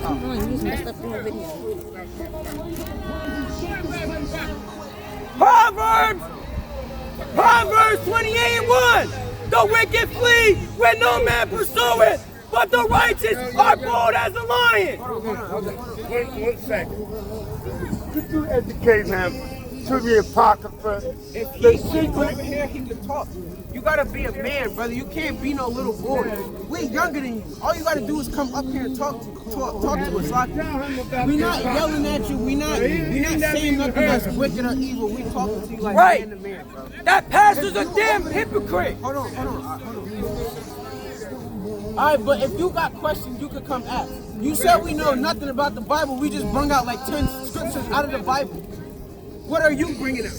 Come on, you just messed up the whole video. Proverbs 28:1. The wicked flee when no man pursueth, but the righteous are bold as a lion. One second. Could you educate him to the Apocrypha? If he sits over here, he can talk. You gotta be a man, brother. You can't be no little boy. We younger than you. All you gotta do is come up here and talk to us. Like, we not yelling at you. We not saying nothing that's wicked or evil. We talking to you like man to man, bro. That pastor's a damn hypocrite. Hold on. All right, but if you got questions, you could come ask. You said we know nothing about the Bible. We just brung out like 10 scriptures out of the Bible. What are you bringing out?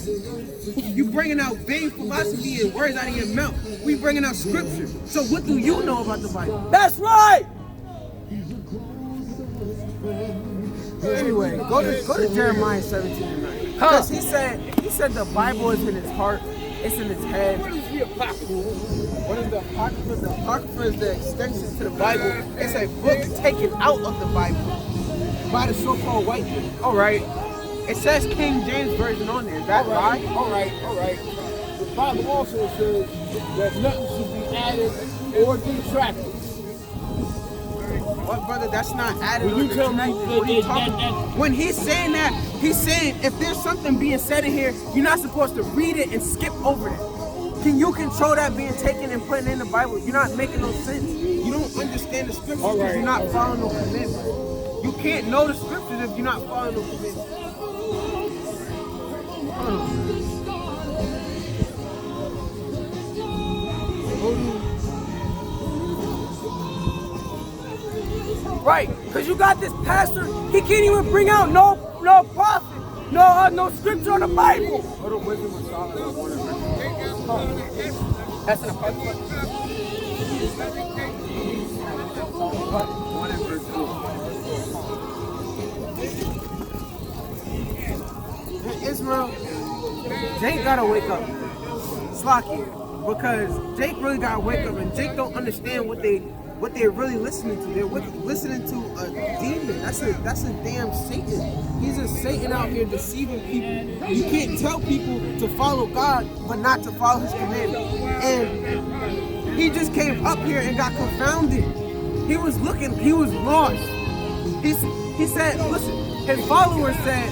You bringing out vain philosophy and words out of your mouth. We bringing out scripture. So what do you know about the Bible? That's right. Anyway, go to Jeremiah 17:9. Because he said the Bible is in his heart. It's in his head. What is the Apocrypha? What is the Apocrypha? The Apocrypha is the extension to the Bible. It's a book taken out of the Bible by the so-called white people. All right. It says King James Version on there. Is that right? All right. The Bible also says that nothing should be added or detracted. What, brother? That's not added. Will you tell me When he's saying that, he's saying if there's something being said in here, you're not supposed to read it and skip over it. Can you control that being taken and put in the Bible? You're not making no sense. You don't understand the scriptures because you're not following no commandments. You can't know the scriptures if you're not following no commandments. Right, because you got this pastor, he can't even bring out no prophet, no scripture on the Bible. Go to Wisdom of Solomon 1 and verse 4. That's an Apocrypha. 1 and verse 4. Israel, Jake gotta wake up. Slocky. Because Jake really gotta wake up, and Jake don't understand what they're really listening to. They're listening to a demon. That's a damn Satan. He's a Satan out here deceiving people. You can't tell people to follow God, but not to follow his commandments. And he just came up here and got confounded. He was lost. He said, listen, his followers said,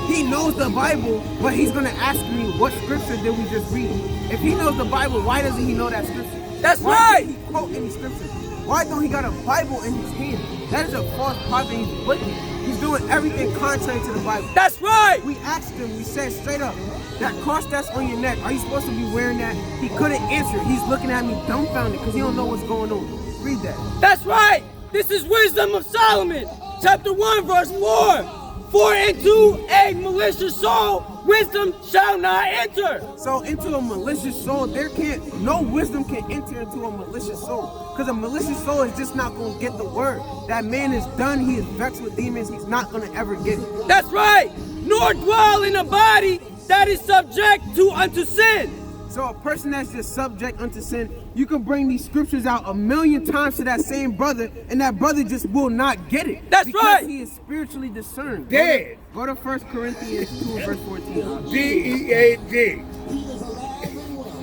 he knows the Bible, but he's going to ask me, what scripture did we just read? If he knows the Bible, why doesn't he know that scripture? That's Why right. can't he quote any scripture? Why don't he got a Bible in his hand? That is a false prophet. He's wicked. He's doing everything contrary to the Bible. That's right. We asked him, we said straight up, that cross that's on your neck, are you supposed to be wearing that? He couldn't answer. He's looking at me dumbfounded because he don't know what's going on. Read that. That's right. This is Wisdom of Solomon, chapter 1, verse 4. For into a malicious soul, wisdom shall not enter. So into a malicious soul, no wisdom can enter into a malicious soul. Because a malicious soul is just not going to get the word. That man is done. He is vexed with demons. He's not going to ever get it. That's right. Nor dwell in a body that is subject unto sin. So a person that's just subject unto sin, you can bring these scriptures out 1,000,000 times to that same brother, and that brother just will not get it. That's because right. He is spiritually discerned. Dead. Go to 1 Corinthians 2 verse 14. D-E-A-D.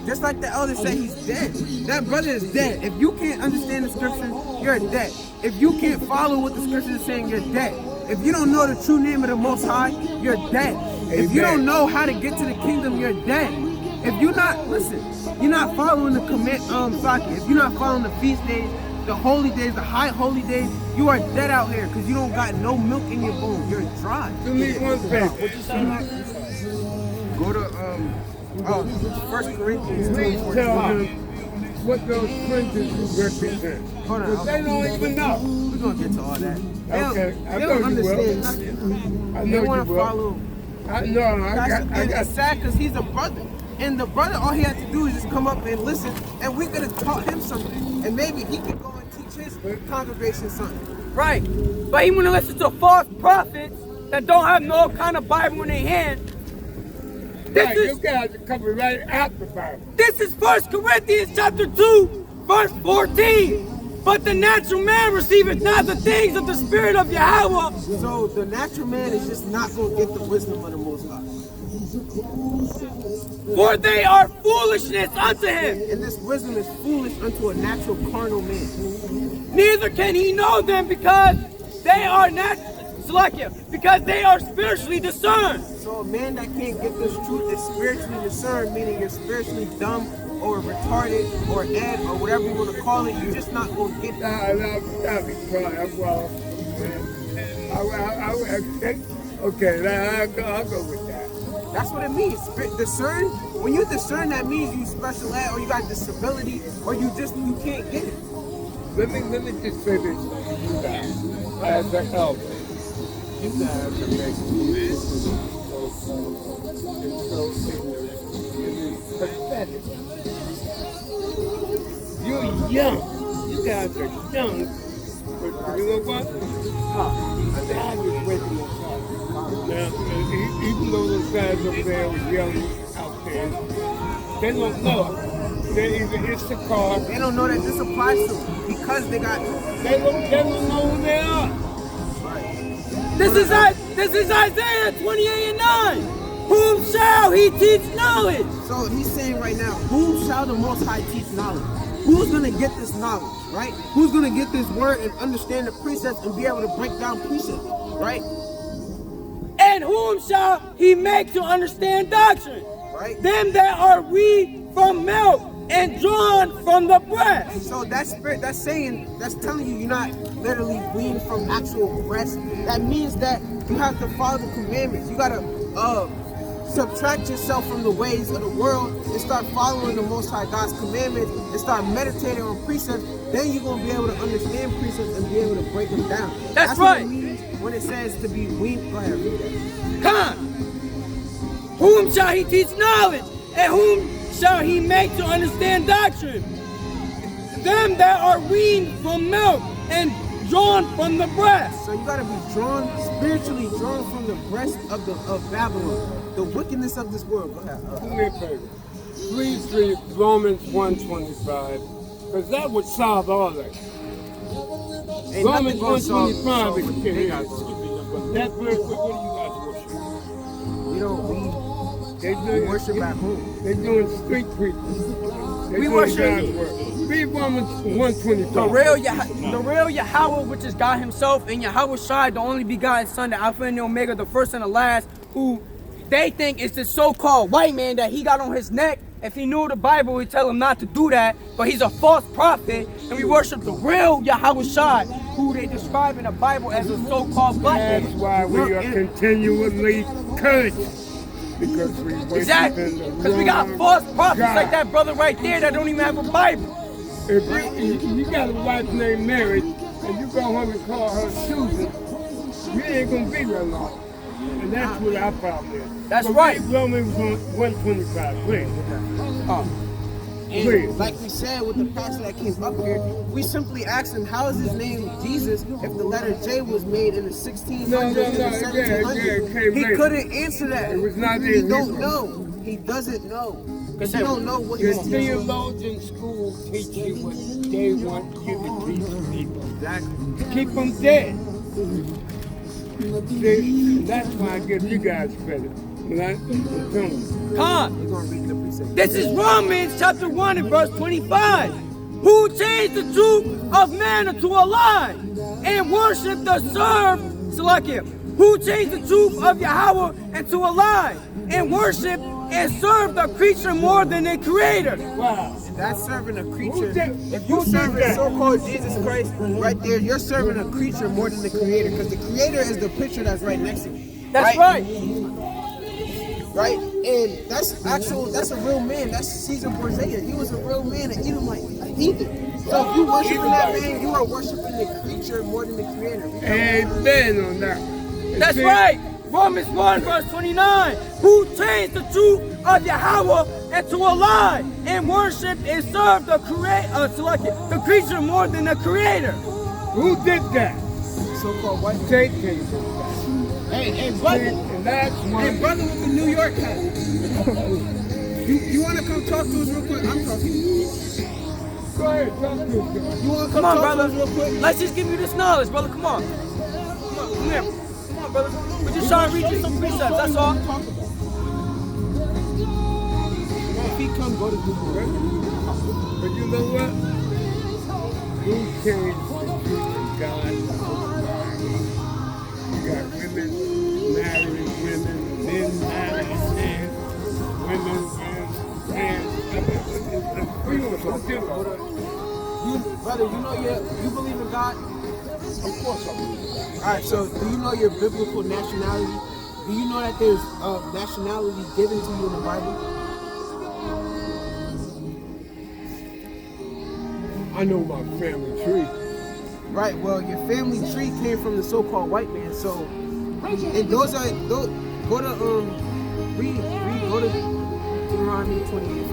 Just like the elder said, he's dead. That brother is dead. If you can't understand the scriptures, you're dead. If you can't follow what the scriptures are saying, you're dead. If you don't know the true name of the Most High, you're dead. If you don't know how to get to the kingdom, you're dead. If you're not, you're not following the command, if you're not following the feast days, the holy days, the high holy days, you are dead out here because you don't got no milk in your bones. You're dry. Do me one favor. Go to 1 Corinthians 2 Please 14. tell him what those fringes represent. Hold on. Because they don't even know. We're gonna get to all that. Okay, I They know don't you understand will. nothing. I They know want you to will. follow. I got. It's sad because he's a brother. And the brother, all he had to do is just come up and listen, and we could have taught him something. And maybe he could go and teach his congregation something. Right. But he want to listen to false prophets that don't have no kind of Bible in their hand. Right, you guys are coming right out the Bible. This is 1 Corinthians chapter 2, verse 14. But the natural man receiveth not the things of the Spirit of Yahweh, So the natural man is just not going to get the wisdom of the Most High. for they are foolishness unto him. And this wisdom is foolish unto a natural carnal man. Neither can he know them because they are not selective, because they are spiritually discerned. So a man that can't get this truth is spiritually discerned, meaning you're spiritually dumb or retarded or dead or whatever you want to call it. You're just not going to get that. I'll be quiet. Well, okay, I'll go with that. That's what it means. Discern. When you discern, that means you special ed or you got disability or you can't get it. Let me just say this. As an elder, you guys are making me so ignorant. It is pathetic. You're young. You guys are young. But you know what? God is waking us up. Now, even though those guys over there were young out there, they don't know. They're either Issachar. They don't know that this applies to them because they don't know who they are. This is Isaiah 28 and 9. Whom shall he teach knowledge? So he's saying right now, whom shall the Most High teach knowledge? Who's going to get this knowledge, right? Who's going to get this word and understand the precepts and be able to break down precepts, right? And whom shall he make to understand doctrine? Right. Them that are weaned from milk and drawn from the breast. So that's telling you you're not literally weaned from actual breast. That means that you have to follow the commandments. You gotta subtract yourself from the ways of the world and start following the Most High God's commandments and start meditating on precepts. Then you're gonna be able to understand precepts and be able to break them down. That's right. right. What it means when it says to be weaned. Go ahead, read that. Come on. Whom shall he teach knowledge? And whom shall he make to understand doctrine? Them that are weaned from milk and drawn from the breast. So you gotta be spiritually drawn from the breast of Babylon, the wickedness of this world. Go ahead. Do me a favor. Please read Romans 1:25, because that would solve all that. Ain't Romans nothing gonna solve 1:25 is what they got going. that verse. What do you guys worship? We don't. They We worship at home. They're doing street preaching. We worship God's word. Read Romans 1:25. The real Yahweh, which is God himself, and Yahweh Shai, the only begotten Son, the Alpha and the Omega, the first and the last, who they think is the so-called white man that he got on his neck. If he knew the Bible, he'd tell him not to do that, but he's a false prophet, and we worship the real Yahweh Shai, who they describe in the Bible as a so-called black man. That's why we are continually cursed. Because we Exactly, because we got false prophets God. like that brother right there that don't even have a Bible. If you got a wife named Mary, and you go home and call her Susan, you ain't gonna be there long. And that's what our problem is. That's So right. read Romans 1:25, please. And Please. like we said with the pastor that came up here, we simply asked him, how is his name Jesus if the letter J was made in the 1600s and the 1700s? came He later. couldn't answer that. It was not He in don't Hebrew. know. He doesn't know. Because he don't know what Your he's doing. theologian school teach you what they want you to teach people. Exactly. Keep them dead. See, that's why I give you guys credit. When I'm telling you. Come. We're going to read the precept. This is Romans chapter 1 and verse 25. Who changed the truth of man into a lie and worship the Salakia. Who changed the truth of Yahweh into a lie and worship and serve the creature more than the creator. Wow. That's serving a creature. If Who you did serve that? so-called Jesus Christ right there, you're serving a creature more than the creator. Because the creator is the picture that's right next to you. That's right. Right? And that's a real man. That's Caesar Borgia. He was a real man, an Edomite, a heathen. So if you worshiping that man, you are worshiping the creature more than the creator. Amen on that. That's right. Romans 1 verse 29. Who changed the truth of Yahweh into a lie and worship and serve the creature more than the creator. Who did that? So-called white man. Satan. Hey, brother. And that's Hey, why. brother with the New York hat. You want to come talk to us real quick? I'm talking to you. Go ahead, talk to him. You want to Come on, talk brother. to us real quick? Let's just give you this knowledge, brother. Come on. Come here. Come on, brother. We're just trying to read you some precepts, that's all. If he come, go to Google. But you know what? You changed the truth of God. You got women marrying women, men marrying men, women and Brother, you believe in God? of course I believe. Alright, so do you know your biblical nationality? Do you know that there's nationality given to you in the Bible? I know my family tree. Right, well, your family tree came from the so-called white man, so, and go to Deuteronomy 28.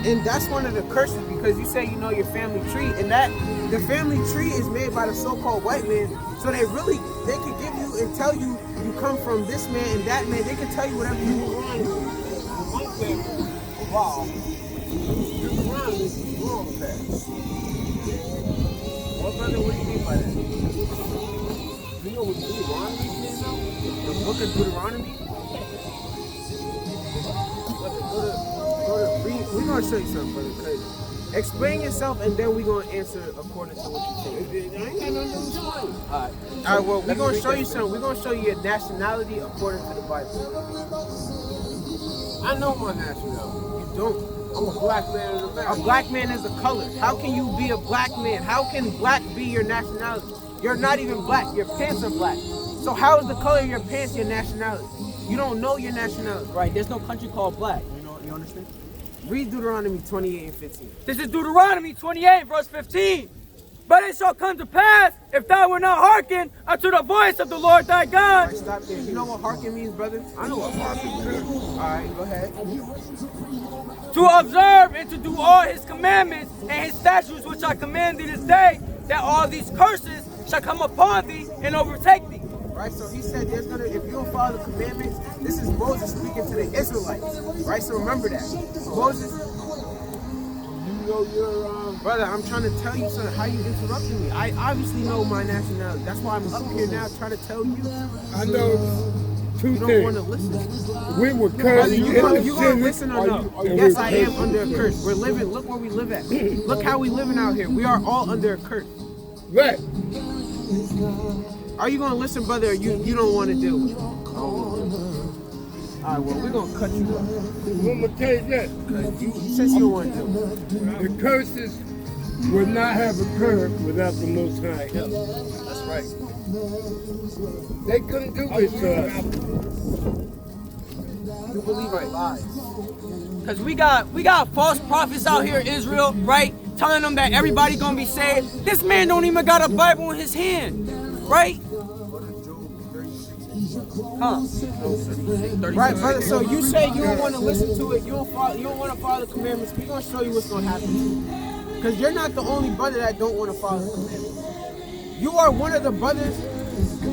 And that's one of the curses, because you say you know your family tree, and that the family tree is made by the so-called white man. So they can give you and tell you you come from this man and that man. They can tell you whatever you want. Wow. Deuteronomy is wrong with that. What, brother? What do you mean by that? You know what Deuteronomy is now? The book of Deuteronomy. We're going to show you something, brother. Cause explain yourself, and then we're going to answer according to what you say. I ain't got nothing to explain. All right, well, we're going to show you something. We're going to show you your nationality according to the Bible. I know my nationality. You don't. I'm a black man in America. A black man is a color. How can you be a black man? How can black be your nationality? You're not even black. Your pants are black. So how is the color of your pants your nationality? You don't know your nationality. Right, there's no country called black. You understand? Read Deuteronomy 28 and 15. This is Deuteronomy 28, verse 15. But it shall come to pass, if thou wilt not hearken unto the voice of the Lord thy All God. right, stop there. You know what hearken means, brother? I know what hearken means. All right, go ahead. To observe and to do all his commandments and his statutes which I command thee this day, that all these curses shall come upon thee and overtake thee. Right, so he said there's gonna, if you don't follow the commandments, this is Moses speaking to the Israelites. Right, so remember that. Moses, You know your brother, I'm trying to tell you something. How you interrupting me? I obviously know my nationality. That's why I'm up here now trying to tell you. I know two You don't want to things. listen. We were Brother, cursed. you gonna listen or no? Yes, I am under a curse. We're living. Look where we live at. Look how we living out here. We are all under a curse. Right. Are you gonna listen, brother, or you don't want to deal with it? Alright, well, we're gonna cut you off. I'm gonna tell you this. Since you don't want to deal with it. The curses would not have occurred without the Most High help. That's right. They couldn't do this to us. You believe in lies. Because we got false prophets out here in Israel, right? Telling them that everybody gonna be saved. This man don't even got a Bible in his hand, right? Huh? Right, brother. So you say you don't want to listen to it. You don't want to follow the commandments. We're gonna show you what's gonna happen to you. Because you're not the only brother that don't want to follow the commandments. You are one of the brothers.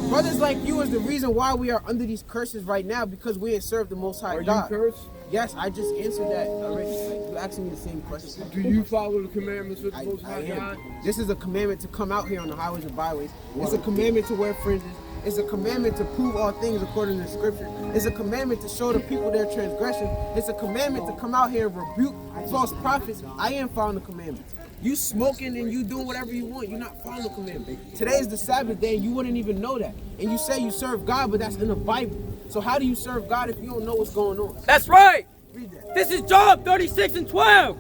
Brothers like you is the reason why we are under these curses right now, because we ain't served the Most High Are God. you cursed? Yes, I just answered that already. Like, you asking me the same question. Do you follow the commandments of the Most I High God? am. This is a commandment to come out here on the highways and byways. It's a commandment to wear fringes. It's a commandment to prove all things according to the scripture. It's a commandment to show the people their transgression. It's a commandment to come out here and rebuke false prophets. I am following the commandments. You smoking and you doing whatever you want. You're not following the commandment. Today is the Sabbath day and you wouldn't even know that. And you say you serve God, but that's in the Bible. So how do you serve God if you don't know what's going on? That's right. Read that. This is Job 36 and 12.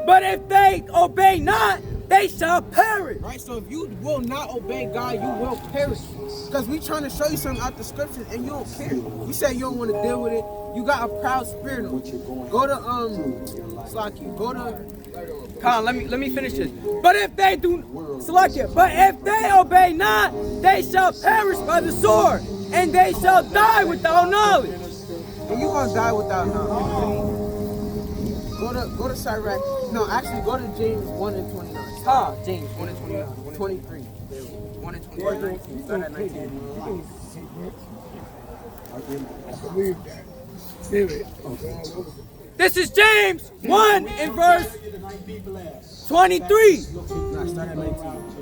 But if they obey not, they shall perish. Right, so if you will not obey God, you will perish. Because we trying to show you something out the scriptures and you don't care. You say you don't want to deal with it. You got a proud spirit on you. Go to Slaki. Go to Con, let me finish this. But if they do, Salakia, but if they obey not, they shall perish by the sword, and they shall die without knowledge. and you gonna die without knowledge. Go to Sirach. No, actually go to James 1 and 29. Ah, James 1 and 29. 23. 1 and 29. Start at 19. I believe that. Spirit is all over. This is James 1 and verse 23.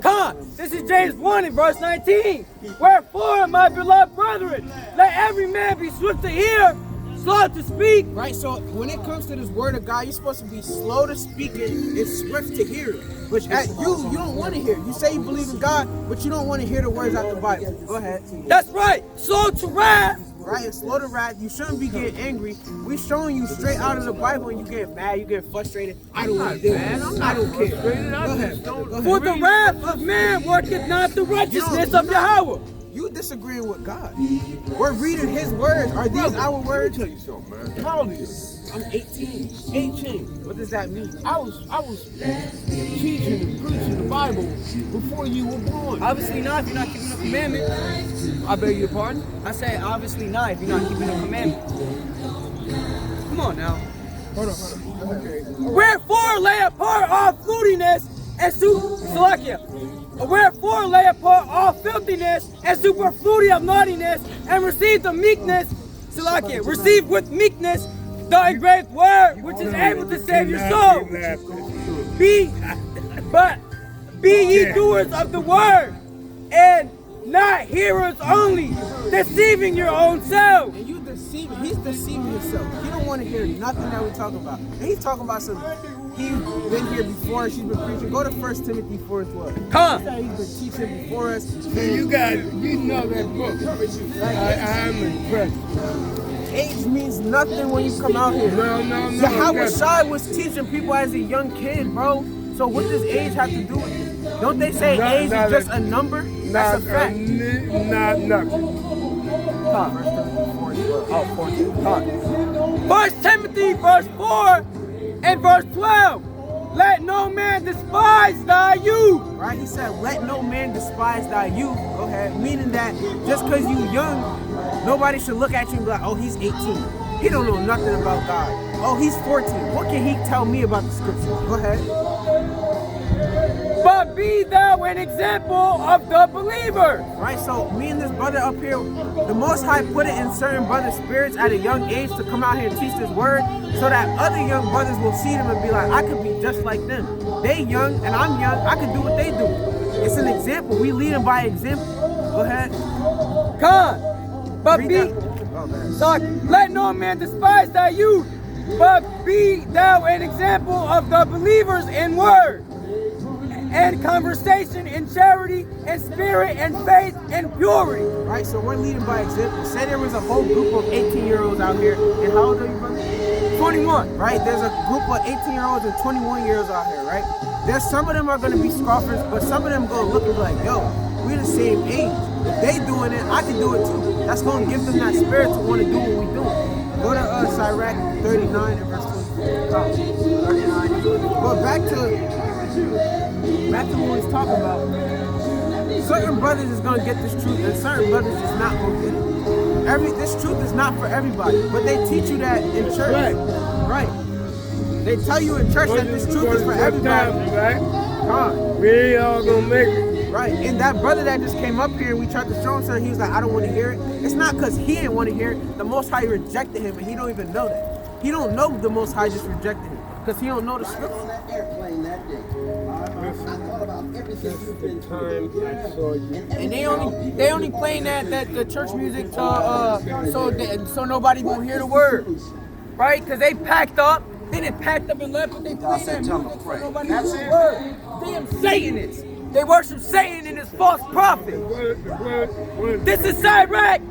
Come on. This is James 1 and verse 19. Wherefore, my beloved brethren, let every man be swift to hear, slow to speak. Right, so when it comes to this word of God, you're supposed to be slow to speak it and swift to hear it. Which at you don't want to hear. You say you believe in God, but you don't want to hear the words out the Bible. Go ahead. That's right. Slow to wrath. Right, and slow to wrath. You shouldn't be getting angry. We're showing you straight out of the Bible, and you get mad, you get frustrated. I don't want to do it. I don't care. Go ahead. Go ahead. For the wrath of man worketh not the righteousness of Yahweh. You disagreeing with God. We're reading his words. Are these our words? Tell you something, man. How old are you? I'm 18. 18. What does that mean? I was teaching and preaching the Bible before you were born. Obviously not if you're not keeping the commandment. I beg your pardon? I say obviously not if you're not keeping the commandment. Come on now. Hold on. Okay. Wherefore lay apart all fruitiness and wherefore lay apart all filthiness and superfluity of naughtiness, and receive the meekness, receive with meekness the engraved word, which is able to save your soul. Be ye doers of the word, and not hearers only, deceiving your own selves. And he's deceiving himself. He don't want to hear nothing that we're talking about. And he's talking about some, he's been here before, she's been preaching. Go to 1 Timothy 4:12. Come. He's been teaching before us. Hey, you guys, you know that book. I'm impressed. Age means nothing when you come out here. No. Yahweh Shai was teaching people as a young kid, bro. So what does age have to do with it? Don't they say age is just a number? That's a fact. Not nothing. Oh, 14. 1 Timothy verse 4 and verse 12. Let no man despise thy youth. Right? He said, let no man despise thy youth. Go ahead. Meaning that just because you young, nobody should look at you and be like, oh, he's 18. He don't know nothing about God. Oh, he's 14. What can he tell me about the scriptures? Go ahead. But be thou an example of the believer. Right, so me and this brother up here, the Most High put it in certain brothers' spirits at a young age to come out here and teach this word, so that other young brothers will see them and be like, I could be just like them. They young and I'm young, I can do what they do. It's an example. We lead them by example. Go ahead. Come. But let no man despise thy youth, but be thou an example of the believers in word, and conversation, in charity, and spirit, and faith, and purity. Right, so we're leading by example. Say there was a whole group of 18-year-olds out here, and how old are you, brother? 21. Right, there's a group of 18-year-olds and 21-year-olds out here, right? There's some of them are going to be scoffers, but some of them going to look and be like, yo, we're the same age. If they doing it, I can do it too. That's going to give them that spirit to want to do what we do. Go to Sirach 39 and verse 24. 39. But back to what he's talking about. Certain brothers is gonna get this truth, and certain brothers is not gonna get it. This truth is not for everybody, but they teach you that in church. Right. They tell you in church that this truth is for everybody. Right? We ain't all gonna make it. Right. And that brother that just came up here, and we tried to show him something, he was like, I don't want to hear it. It's not because he didn't want to hear it. The Most High rejected him, and he don't even know that. He don't know the Most High just rejected him, because he don't know the scripture. And they only playing that the church music to so nobody will hear the word, right? Because they packed up, they didn't packed up and left, but they playing that music so nobody will hear the word. Damn Satanists! They worship Satan and his false prophet. This is Sirach,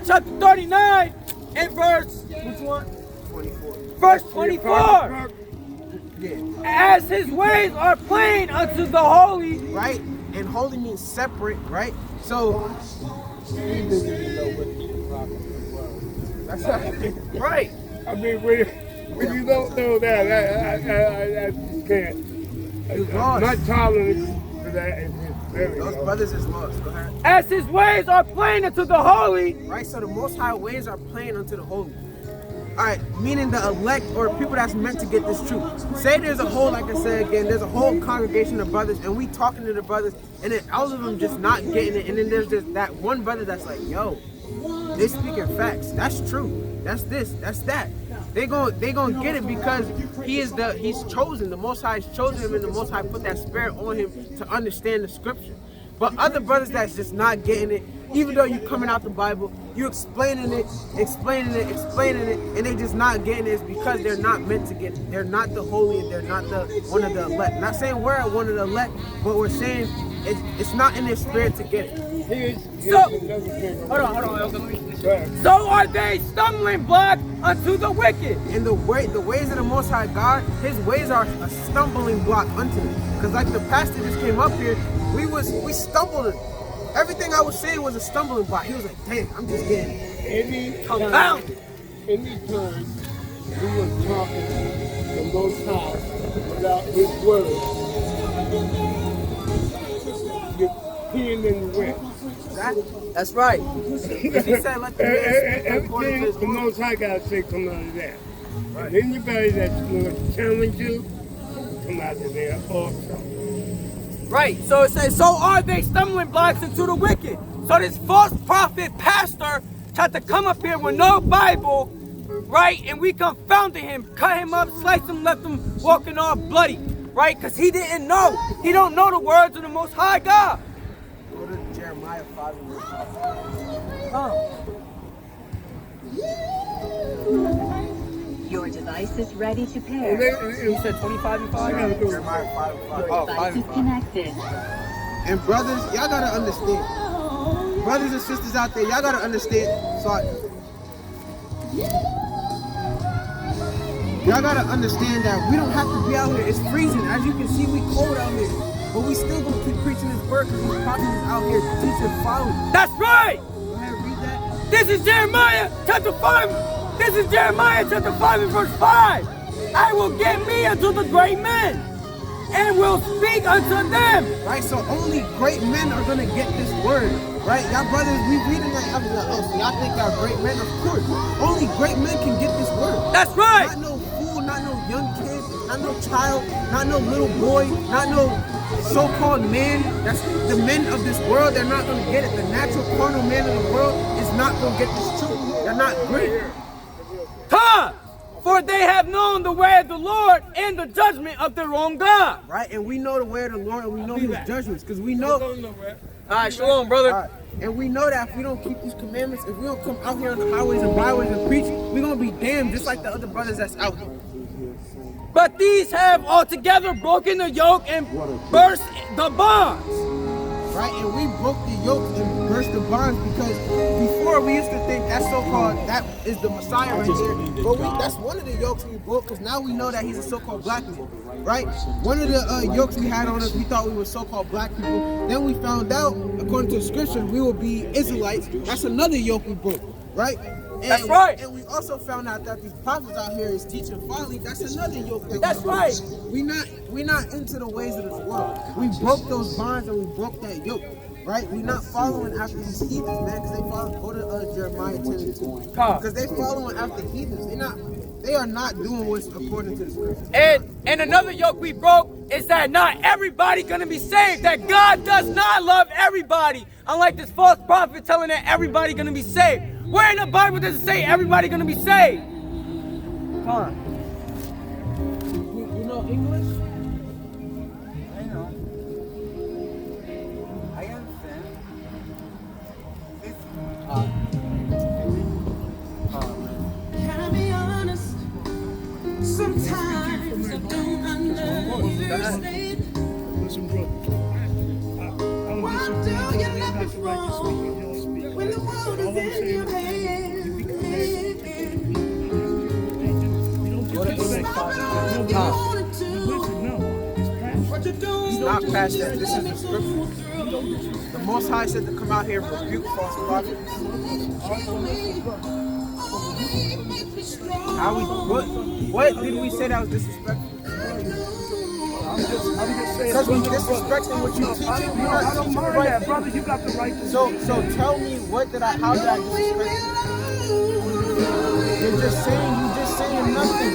chapter 39 and verse which one? 24. Verse 24. As his ways are plain unto the holy. Right? And holy means separate, right? So, that's right. I mean, when you don't know that, I can't. I'm not tolerant for that. It's very those brothers is lost. Go ahead. As his ways are plain unto the holy. Right? So the Most High ways are plain unto the holy. Alright, meaning the elect or people that's meant to get this truth. Say there's a whole, like I said again, there's a whole congregation of brothers, and we talking to the brothers, and then all of them just not getting it, and then there's just that one brother that's like, yo, they speaking facts. That's true. That's this. That's that. they gonna get it because he's chosen. The Most High has chosen him, and the Most High put that spirit on him to understand the scripture. But other brothers that's just not getting it, even though you coming out the Bible, you explaining it, and they just not getting it, is because they're not meant to get it. They're not the holy, and they're not the one of the elect. Not saying we're one of the elect, but we're saying it's not in their spirit to get it. Hold on, Elder. So are they stumbling block unto the wicked? And the ways of the Most High God, his ways are a stumbling block unto them. Because like the pastor just came up here, we stumbled. Everything I was saying was a stumbling block. He was like, damn, I'm just getting confounded. Anytime we were talking the Most High about his word, you're peeing in the wind. That's right. He said, let the man speak according to his The Most High got to say, come out of there. And anybody that's going to challenge you, come out of there also. Right. So it says, so are they stumbling blocks into the wicked. So this false prophet pastor tried to come up here with no Bible, right? And we confounded him, cut him up, sliced him, left him walking off bloody, right? Because he didn't know. He don't know the words of the Most High God. Go to Jeremiah 5 and verse 5. Your device is ready to pair. You said 25 and 5? Jeremiah 5 and 5. Your device is connected. And brothers, y'all gotta understand. Brothers and sisters out there, y'all gotta understand. Sorry. Y'all gotta understand that we don't have to be out here. It's freezing. As you can see, we cold out here. But we still gonna keep preaching this word because these prophets is out here teaching following. That's right! Go ahead, read that. This is Jeremiah chapter 5. This is Jeremiah chapter 5 and verse 5. I will get me unto the great men and will speak unto them. Right, so only great men are gonna get this word. Right, y'all brothers, we reading that, y'all be like, oh, so y'all think y'all great men? Of course. Only great men can get this word. That's right. Not no fool, not no young kid, not no child, not no little boy, not no so-called men. That's the men of this world. They're not gonna get it. The natural carnal man of the world is not gonna get this truth. They're not great. Come, for they have known the way of the Lord and the judgment of their own God. Right, and we know the way of the Lord, and we know his judgments, because we know. All right, shalom, brother. All right. And we know that if we don't keep these commandments, if we don't come out here on the highways and byways and preach, we're gonna be damned just like the other brothers that's out here. But these have altogether broken the yoke and burst the bonds. Right, and we broke the yoke and burst the bonds because before we used to think that so-called, that is the Messiah right there. But that's one of the yokes we broke because now we know that he's a so-called black man, right? One of the yokes we had on us, we thought we were so-called black people. Then we found out, according to the scripture, we will be Israelites. That's another yoke we broke, right? That's right. And we also found out that these prophets out here is teaching folly. That's another yoke. That's right. We not into the ways of this world. We broke those bonds and we broke that yoke. Right? We're not following after these heathens, man, because they follow. Go to Jeremiah 10:2. Because they following after heathens. They are not doing what's according to the scriptures. And another yoke we broke is that not everybody gonna be saved. That God does not love everybody. Unlike this false prophet telling that everybody gonna be saved. Where in the Bible does it say everybody gonna be saved? Come on. You know English? I know. I understand. Can I be honest? Sometimes I don't understand. Listen, brother. What do you let me fall when the world is in your hand? It's not past that. This is the scripture. The Most High said to come out here and rebuke false prophets. What did we say that was disrespectful? I'm just saying. Because we disrespecting what you teaching. I don't mind that, brother. You got the right to. So tell me, how did I disrespect you? You're just saying nothing.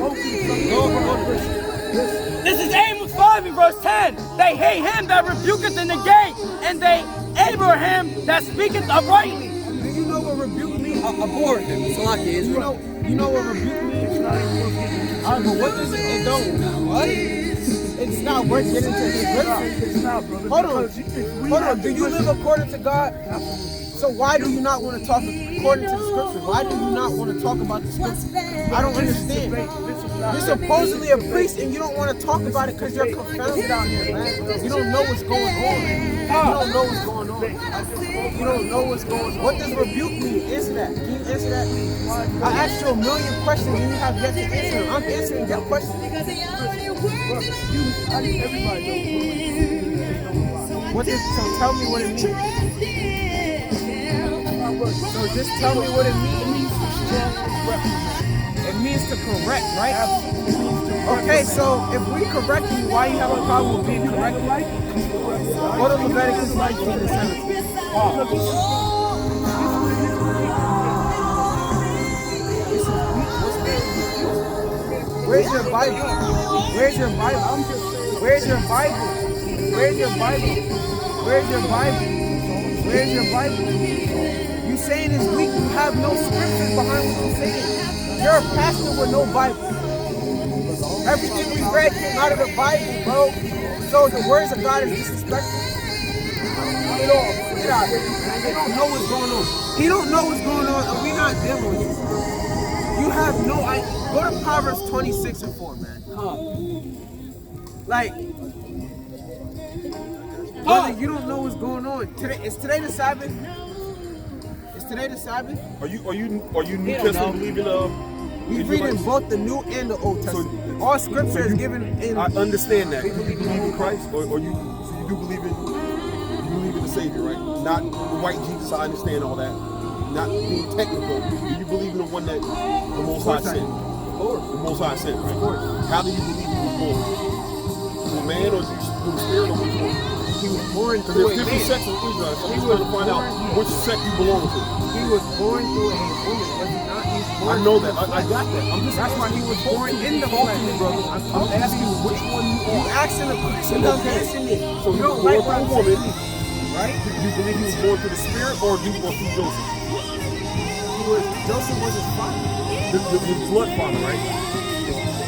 This is Amos 5 and verse 10. They hate him that rebuketh in the gate, and they Abraham that speaketh uprightly. Do you know what rebuke means? Abhor him. Salaki You Israel. know, You know what rebuke means? Alright, but what does it don't? What? It's not worth getting into the scriptures. It's not, brother. Hold on. because if we Hold have on. Do to you listen- live according to God? So why do you not want to talk according to the scriptures? Why do you not want to talk about the scriptures? I don't understand. You're supposedly a priest and you don't want to talk about it because you're confounded out here, man. You don't know what's going on. You don't know what's going on. You don't know what's going on. What does rebuke mean? Answer that. Can you answer that? I asked you a million questions and you have yet to answer them. I'm answering your question. What is, so tell me what it means. So just tell me what it means. It means to correct, right? Okay, so if we correct you, why you have a problem with being corrected? Go to Leviticus 19 and 17. Where's your Bible? Where's your Bible? Where's your Bible? Where's your Bible? Where's your Bible? Where's your Bible? You saying it's weak, you have no scriptures behind what you're saying. You're a pastor with no Bible. Everything we read came out of the Bible, bro. So the words of God is disrespectful. Get off. Get out of here, man. They don't know what's going on. He don't know what's going on, and we're not dealing with it. You have no idea. Go to Proverbs 26 and 4, man. Like, brother, you don't know what's going on. Is today the Sabbath? Is today the Sabbath? Are you New Testament believing We read in both the New and the Old Testament. All scripture is given in. I understand that. You believe in Christ, or you do believe in the Savior, right? Not the white Jesus. I understand all that. Not being technical. Do you believe in the one that the Most High sent? The Most High sent, right? How do you believe he was born? Through a man or through the spirit or which one? He was born Because through there's a different man. sects of Israel. So I'm just trying to find out which sect you belong to. He was born through a woman, was he not? He was born I know through that. the I got that. I'm just. That's why he was born in the Talk to flesh. me, brother. I'm asking you which one you You are. asking a question, I'm answering it. So You you don't born like what through a I'm woman, saying, right? Do you believe he was born through the spirit or through Joseph? Joseph was his father. The blood father, right?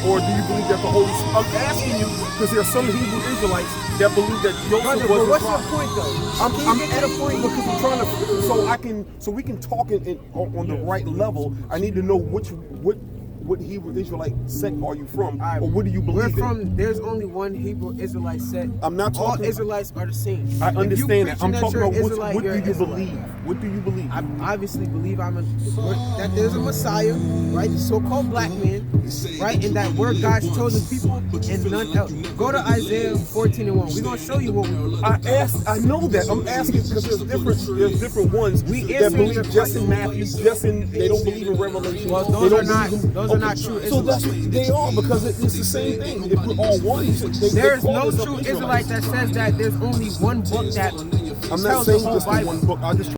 Or do you believe that the Holy Spirit? I'm asking you because there are some Hebrew Israelites that believe that Joseph Brother, was but his what's your father. point though? I'm Can you get at to a the point point? because I'm trying to, so we can talk on the right level. I need to know what Hebrew Israelite sect are you from, or what do you We're believe in? from, there's only one Hebrew Israelite sect. I'm not All talking. Israelites are the same. I If you understand that. I'm preaching talking you're about an what Israelite, do you're you an Israelite. believe? What do you believe? I obviously believe that there's a Messiah, right? The so-called black man, right? And that we're God's chosen people and none else. Go to Isaiah 14 and 1. We're gonna show you what we believe. I know that. I'm asking because there's different ones We that answering believe your just in question. Matthew, just in, they don't believe in Revelation. Well, They those don't are not- believe in- those are not true So that's Israelites. what they are because it's the same thing. If we're all one, There's no true Israelite that says that there's only one book that I'm not tells the saying whole just the Bible. one book. I just